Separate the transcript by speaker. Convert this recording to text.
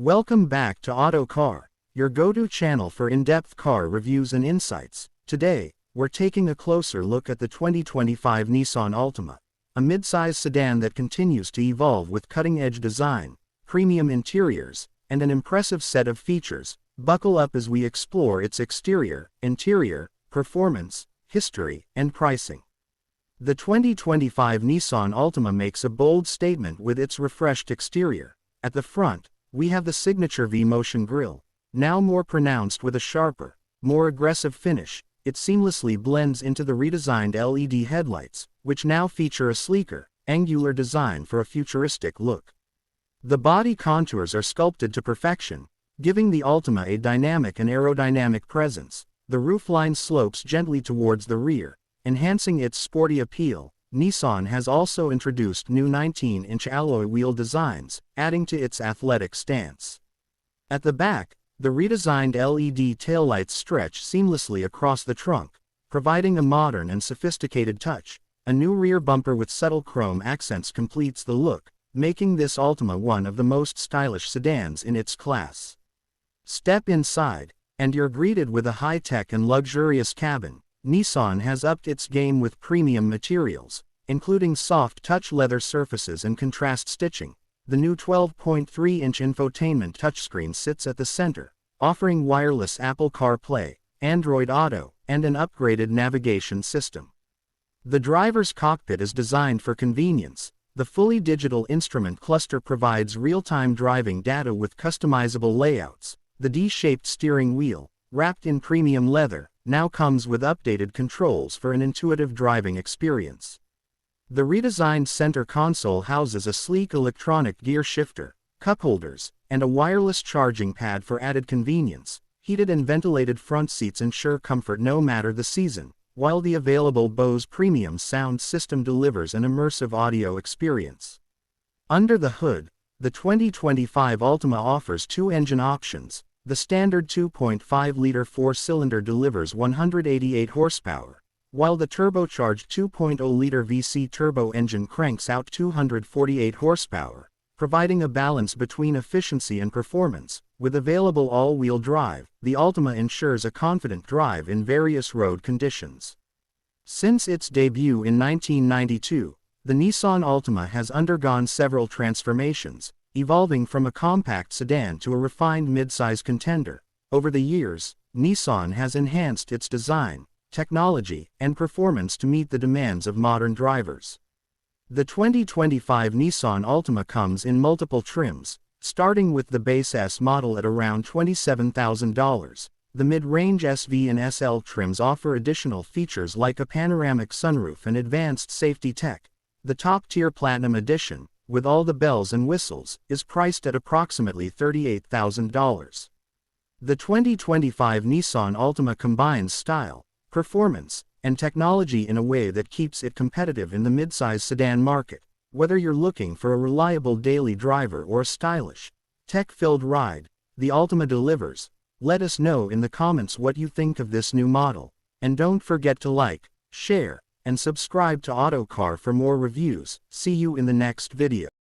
Speaker 1: Welcome back to Auto Car, your go-to channel for in-depth car reviews and insights. Today, we're taking a closer look at the 2025 Nissan Altima, a midsize sedan that continues to evolve with cutting-edge design, premium interiors, and an impressive set of features. Buckle up as we explore its exterior, interior, performance, history, and pricing. The 2025 Nissan Altima makes a bold statement with its refreshed exterior. At the front, we have the signature V-motion grille, now more pronounced with a sharper, more aggressive finish. It seamlessly blends into the redesigned LED headlights, which now feature a sleeker, angular design for a futuristic look. The body contours are sculpted to perfection, giving the Altima a dynamic and aerodynamic presence. The roofline slopes gently towards the rear, enhancing its sporty appeal. Nissan has also introduced new 19-inch alloy wheel designs, adding to its athletic stance. At the back, the redesigned LED taillights stretch seamlessly across the trunk, providing a modern and sophisticated touch. A new rear bumper with subtle chrome accents completes the look, making this Altima one of the most stylish sedans in its class. Step inside, and you're greeted with a high-tech and luxurious cabin. Nissan has upped its game with premium materials, including soft-touch leather surfaces and contrast stitching. The new 12.3-inch infotainment touchscreen sits at the center, offering wireless Apple CarPlay, Android Auto, and an upgraded navigation system. The driver's cockpit is designed for convenience. The fully digital instrument cluster provides real-time driving data with customizable layouts. The D-shaped steering wheel, wrapped in premium leather, now comes with updated controls for an intuitive driving experience. The redesigned center console houses a sleek electronic gear shifter, cup holders, and a wireless charging pad for added convenience. Heated and ventilated front seats ensure comfort no matter the season, while the available Bose premium sound system delivers an immersive audio experience. Under the hood, the 2025 Altima offers two engine options. The standard 2.5-liter four-cylinder delivers 188 horsepower, while the turbocharged 2.0-liter VC turbo engine cranks out 248 horsepower, providing a balance between efficiency and performance. With available all-wheel drive, the Altima ensures a confident drive in various road conditions. Since its debut in 1992, the Nissan Altima has undergone several transformations, evolving from a compact sedan to a refined midsize contender. Over the years, Nissan has enhanced its design, technology, and performance to meet the demands of modern drivers. The 2025 Nissan Altima comes in multiple trims, starting with the base S model at around $27,000. The mid-range SV and SL trims offer additional features like a panoramic sunroof and advanced safety tech. The top-tier Platinum Edition, with all the bells and whistles, is priced at approximately $38,000. The 2025 Nissan Altima combines style, performance, and technology in a way that keeps it competitive in the midsize sedan market. Whether you're looking for a reliable daily driver or a stylish, tech-filled ride, the Altima delivers. Let us know in the comments what you think of this new model, and don't forget to like, share, and subscribe to Autocar for more reviews. See you in the next video.